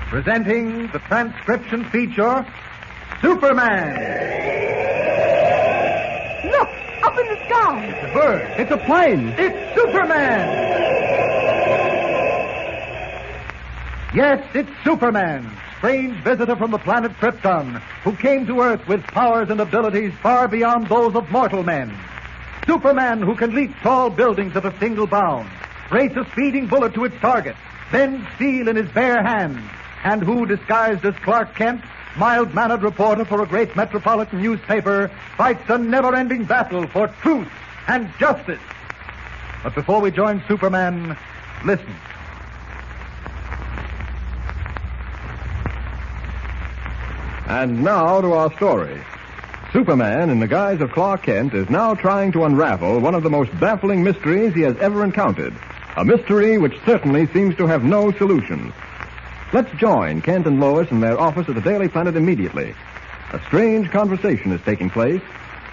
presenting the transcription feature, Superman. Look, up in the sky. It's a bird. It's a plane. It's Superman. Yes, it's Superman, strange visitor from the planet Krypton, who came to Earth with powers and abilities far beyond those of mortal men. Superman who can leap tall buildings at a single bound, race a speeding bullet to its target, bend steel in his bare hands, and who, disguised as Clark Kent, mild-mannered reporter for a great metropolitan newspaper, fights a never-ending battle for truth and justice. But before we join Superman, listen. And now to our story. Superman, in the guise of Clark Kent, is now trying to unravel one of the most baffling mysteries he has ever encountered. A mystery which certainly seems to have no solution. Let's join Kent and Lois in their office at the Daily Planet immediately. A strange conversation is taking place.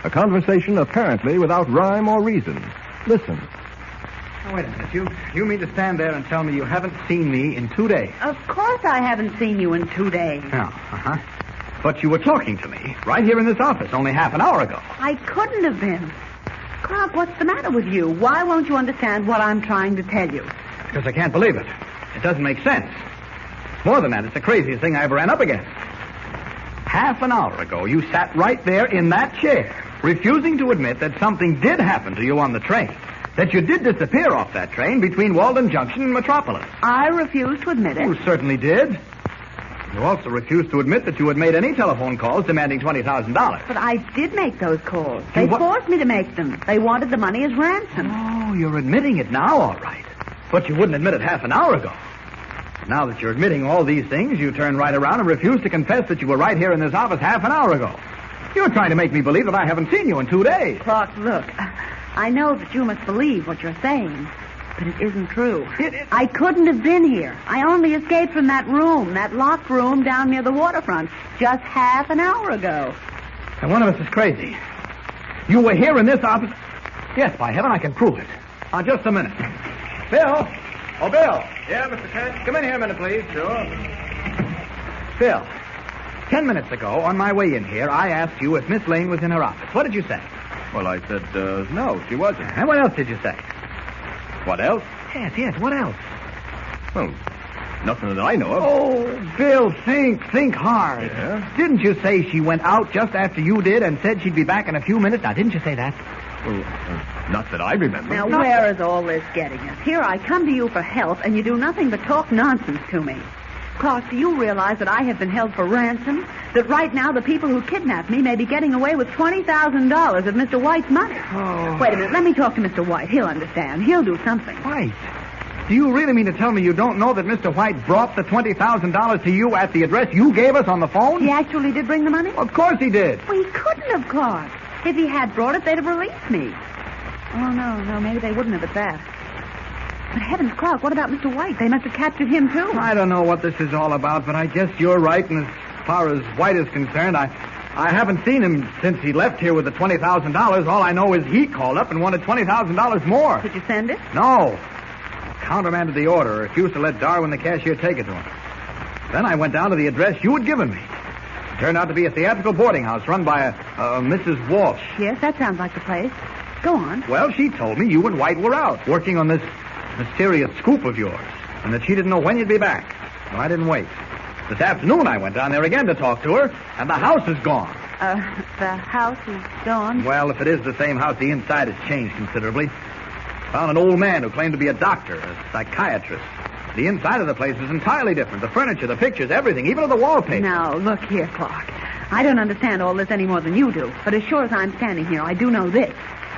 A conversation apparently without rhyme or reason. Listen. Oh, wait a minute. You mean to stand there and tell me you haven't seen me in 2 days? Of course I haven't seen you in 2 days. Oh, uh-huh. But you were talking to me right here in this office only half an hour ago. I couldn't have been. Clark, what's the matter with you? Why won't you understand what I'm trying to tell you? Because I can't believe it. It doesn't make sense. More than that, it's the craziest thing I ever ran up against. Half an hour ago, you sat right there in that chair, refusing to admit that something did happen to you on the train. That you did disappear off that train between Walden Junction and Metropolis. I refuse to admit it. You certainly did. You also refused to admit that you had made any telephone calls demanding $20,000. But I did make those calls. They forced me to make them. They wanted the money as ransom. Oh, you're admitting it now, all right. But you wouldn't admit it half an hour ago. Now that you're admitting all these things, you turn right around and refuse to confess that you were right here in this office half an hour ago. You're trying to make me believe that I haven't seen you in 2 days. Clark, look, I know that you must believe what you're saying, but it isn't true. I couldn't have been here. I only escaped from that room, that locked room down near the waterfront, just half an hour ago. And one of us is crazy. You were here in this office? Yes, by heaven, I can prove it. Now, just a minute. Bill! Oh, Bill! Yeah, Mr. Kent? Come in here a minute, please. Sure. Bill, 10 minutes ago, on my way in here, I asked you if Miss Lane was in her office. What did you say? Well, I said, no, she wasn't. And what else did you say? What else? Yes, what else? Well, nothing that I know of. Oh, Bill, think hard. Yeah? Didn't you say she went out just after you did and said she'd be back in a few minutes? Now, didn't you say that? Well, not that I remember. Now, where is all this getting us? Here I come to you for help, and you do nothing but talk nonsense to me. Clark, do you realize that I have been held for ransom? That right now the people who kidnapped me may be getting away with $20,000 of Mr. White's money? Oh. Wait a minute. Let me talk to Mr. White. He'll understand. He'll do something. White? Do you really mean to tell me you don't know that Mr. White brought the $20,000 to you at the address you gave us on the phone? He actually did bring the money? Of course he did. Well, he couldn't have, Clark. If he had brought it, they'd have released me. Oh, no, maybe they wouldn't have at that. But heavens, Clark, what about Mr. White? They must have captured him, too. I don't know what this is all about, but I guess you're right, and as far as White is concerned, I haven't seen him since he left here with the $20,000. All I know is he called up and wanted $20,000 more. Did you send it? No. Countermanded the order, refused to let Darwin, the cashier, take it to him. Then I went down to the address you had given me. It turned out to be a theatrical boarding house run by a Mrs. Walsh. Yes, that sounds like the place. Go on. Well, she told me you and White were out, working on this mysterious scoop of yours, and that she didn't know when you'd be back. So I didn't wait. This afternoon I went down there again to talk to her, and the house is gone. The house is gone? Well, if it is the same house, the inside has changed considerably. Found an old man who claimed to be a doctor, a psychiatrist. The inside of the place was entirely different. The furniture, the pictures, everything, even the wallpaper. Now, look here, Clark. I don't understand all this any more than you do, but as sure as I'm standing here, I do know this.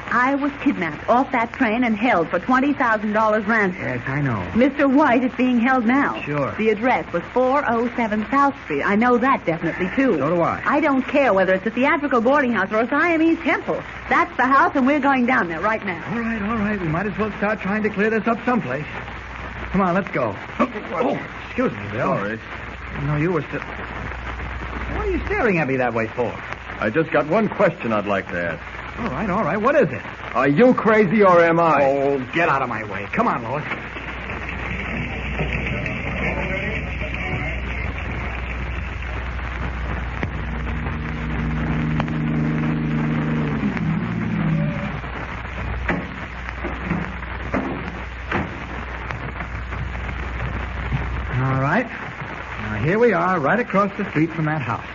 I was kidnapped off that train and held for $20,000 ransom. Yes, I know. Mr. White is being held now. Sure. The address was 407 South Street. I know that definitely, too. So do I. I don't care whether it's a theatrical boarding house or a Siamese temple. That's the house, and we're going down there right now. All right. We might as well start trying to clear this up someplace. Come on, let's go. Oh, excuse me, Bill. Sorry. No, you were still... What are you staring at me that way for? I just got one question I'd like to ask. All right. What is it? Are you crazy or am I? Oh, get out of my way. Come on, Lois. All right. Now, here we are, right across the street from that house.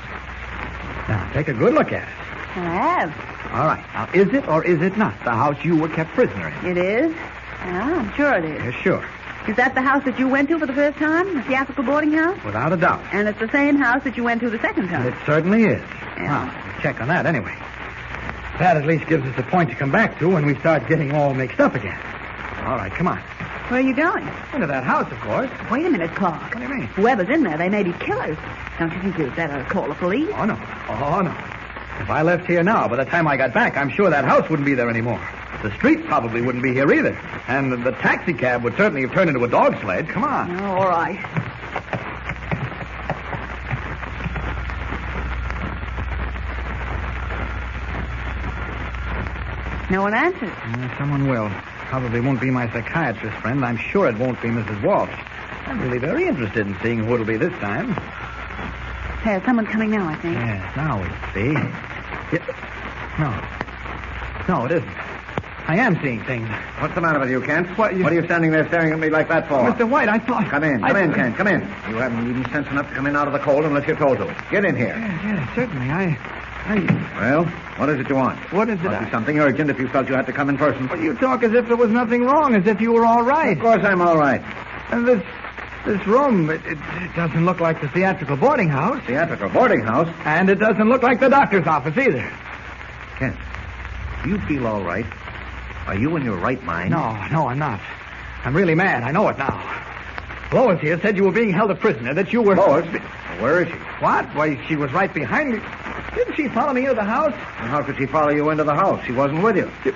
Now, take a good look at it. I have. All right. Now, is it or is it not the house you were kept prisoner in? It is? Yeah, I'm sure it is. Yes, sure. Is that the house that you went to for the first time? The theatrical boarding house? Without a doubt. And it's the same house that you went to the second time? It certainly is. Yeah. Well, we'll check on that anyway. That at least gives us a point to come back to when we start getting all mixed up again. All right, come on. Where are you going? Into that house, of course. Wait a minute, Clark. What do you mean? Whoever's in there, they may be killers. Don't you think you'd better call the police? Oh, no. Oh, no. If I left here now, by the time I got back, I'm sure that house wouldn't be there anymore. The street probably wouldn't be here either. And the taxi cab would certainly have turned into a dog sled. Come on. Oh, all right. No one answers. Someone will. Probably won't be my psychiatrist friend. I'm sure it won't be Mrs. Walsh. I'm really very interested in seeing who it'll be this time. There's someone coming now, I think. Yes, now we see. No, it isn't. I am seeing things. What's the matter with you, Kent? What are you standing there staring at me like that for? Mr. White, I thought... Come in, Kent, come in. You haven't even sense enough to come in out of the cold unless you're told to. Get in here. Yes, certainly. Well, what is it you want? What is it? Must be something urgent if you felt you had to come in person. Well, you talk as if there was nothing wrong, as if you were all right. Of course I'm all right. And this room, it doesn't look like the theatrical boarding house. Theatrical boarding house? And it doesn't look like the doctor's office either. Kent, do you feel all right? Are you in your right mind? No, I'm not. I'm really mad. I know it now. Lois here said you were being held a prisoner, that you were... Lois? Where is she? What? Why, she was right behind me. Didn't she follow me into the house? And how could she follow you into the house? She wasn't with you. You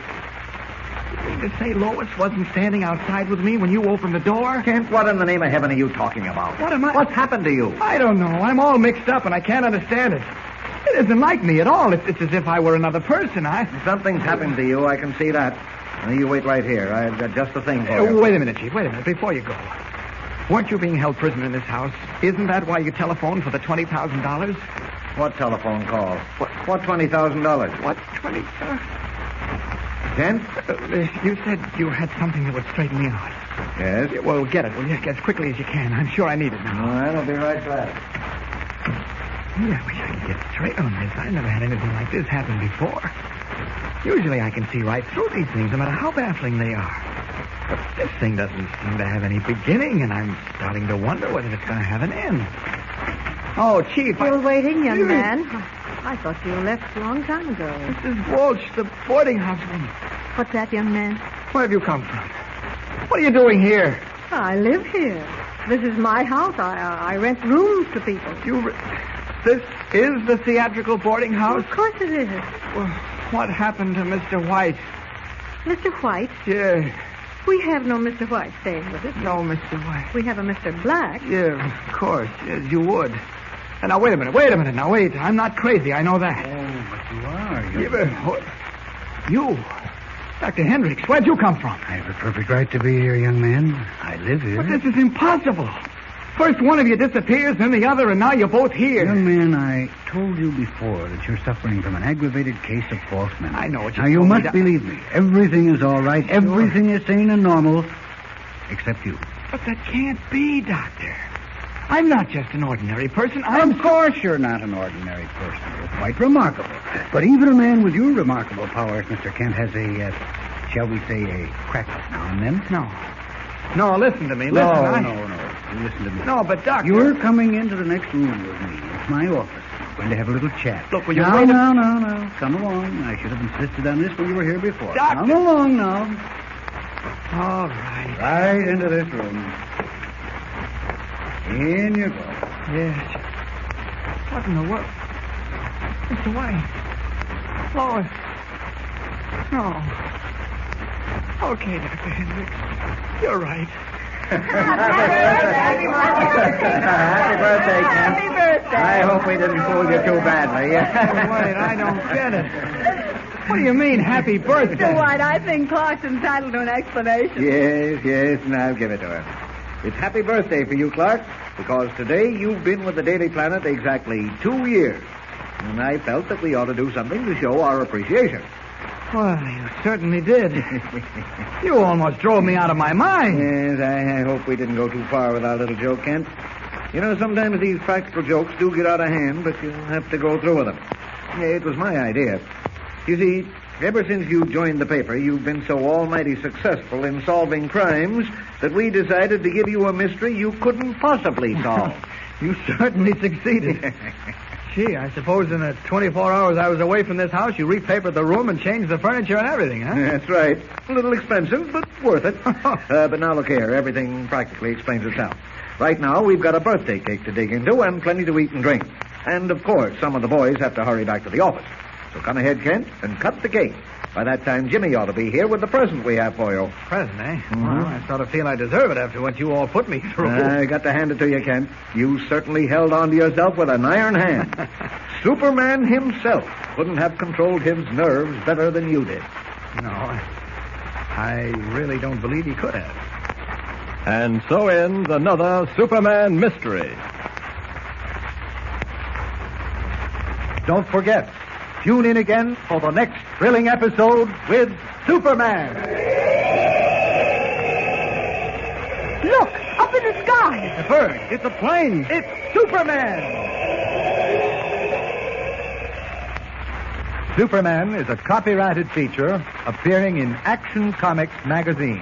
mean to say Lois wasn't standing outside with me when you opened the door? Kent, what in the name of heaven are you talking about? What's happened to you? I don't know. I'm all mixed up and I can't understand it. It isn't like me at all. It's as if I were another person. Something's happened to you. I can see that. Now, you wait right here. I've got just the thing for you. Wait a minute, Chief. Wait a minute. Before you go. Weren't you being held prisoner in this house? Isn't that why you telephoned for the $20,000? What telephone call? What $20,000? What 20? Kent? You said you had something that would straighten me out. Yes? Well, get it. Well, just as quickly as you can. I'm sure I need it now. All right, I'll be right back. Gee, I wish I could get straight on this. I've never had anything like this happen before. Usually I can see right through these things, no matter how baffling they are. But this thing doesn't seem to have any beginning, and I'm starting to wonder whether it's going to have an end. Oh, Chief. Still waiting, young man? I thought you left a long time ago. Mrs. Walsh, the boarding house woman. What's that, young man? Where have you come from? What are you doing here? I live here. This is my house. I rent rooms to people. This is the theatrical boarding house? Of course it is. Well, what happened to Mr. White? Mr. White? Yeah. We have no Mr. White staying with us. No, Mr. White. We have a Mr. Black. Yeah, of course. Yes, you would. And now, wait a minute. Now, wait. I'm not crazy. I know that. Oh, but you are. You? Dr. Hendricks, where'd you come from? I have a perfect right to be here, young man. I live here. But this is impossible. First one of you disappears, then the other, and now you're both here. Young man, I told you before that you're suffering from an aggravated case of false memory. I know what Now, you must believe me. Everything is all right. Sure. Everything is sane and normal, except you. But that can't be, Doctor. I'm not just an ordinary person. Of course you're not an ordinary person. You're quite remarkable. But even a man with your remarkable powers, Mr. Kent, has a, shall we say, a crack now and then. No, listen to me. No. You listen to me. No, but, Doctor... You're coming into the next room with me. It's my office. We're going to have a little chat. Look, will you... No. Come along. I should have insisted on this when you were here before. Doctor... Come along now. All right. Right into this room. In you go. Yes. What in the world? Mr. White. Lois. No. Okay, Dr. Hendricks. You're right. Happy birthday, Kent. Happy birthday. I hope we didn't fool you too badly. Wait, I don't get it. What do you mean, happy birthday? Mr. White, I think Clark's entitled to an explanation. Yes, and I'll give it to her. It's happy birthday for you, Clark, because today you've been with the Daily Planet exactly 2 years. And I felt that we ought to do something to show our appreciation. Well, you certainly did. You almost drove me out of my mind. Yes, I hope we didn't go too far with our little joke, Kent. You know, sometimes these practical jokes do get out of hand, but you have to go through with them. It was my idea. You see, ever since you joined the paper, you've been so almighty successful in solving crimes that we decided to give you a mystery you couldn't possibly solve. You certainly succeeded. Gee, I suppose in the 24 hours I was away from this house, you repapered the room and changed the furniture and everything, huh? That's right. A little expensive, but worth it. But now look here. Everything practically explains itself. Right now, we've got a birthday cake to dig into and plenty to eat and drink. And, of course, some of the boys have to hurry back to the office. So come ahead, Kent, and cut the cake. By that time, Jimmy ought to be here with the present we have for you. Present, eh? Well, I sort of feel I deserve it after what you all put me through. I got to hand it to you, Kent. You certainly held on to yourself with an iron hand. Superman himself couldn't have controlled his nerves better than you did. No, I really don't believe he could have. And so ends another Superman mystery. Don't forget, tune in again for the next thrilling episode with Superman. Look, up in the sky. A bird. It's a plane. It's Superman! Superman is a copyrighted feature appearing in Action Comics magazine.